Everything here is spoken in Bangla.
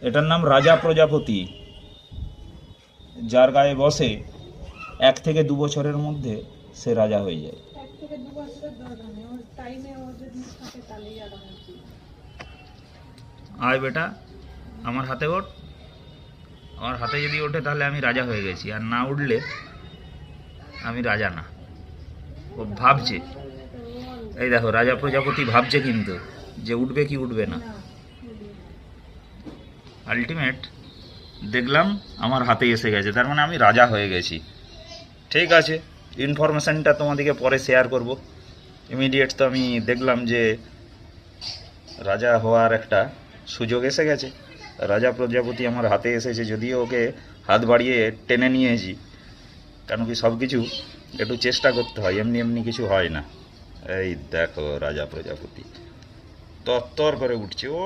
এটার নাম রাজা প্রজাপতি। যার গায়ে বসে 1 থেকে 2 বছরের মধ্যে সে রাজা হয়ে যায়। 1 থেকে 2 বছরের দরকার নেই, ওর টাইমে ও যদি থাকে তাহলেই আরামসে। আয় বেটা, আমার হাতে ওঠ। আমার হাতে যদি ওঠে তাহলে আমি রাজা হয়ে গেছি, আর না উঠলে আমি রাজা না। ও ভাবছে, এই দেখো রাজা প্রজাপতি ভাবছে কিন্তু যে উঠবে কি উঠবে না। আলটিমেট দেখলাম আমার হাতে এসে গেছে, তার মানে আমি রাজা হয়ে গেছি। ঠিক আছে, ইনফরমেশানটা তোমাদেরকে পরে শেয়ার করব। ইমিডিয়েট তো আমি দেখলাম যে রাজা হওয়ার একটা সুযোগ এসে গেছে। রাজা প্রজাপতি আমার হাতে এসেছে, যদিও ওকে হাত বাড়িয়ে টেনে নিয়েছি, কারণ কি সব কিছু একটু চেষ্টা করতে হয়, এমনি এমনি কিছু হয় না। এই দেখো রাজা প্রজাপতি তরতর করে উঠছে। ও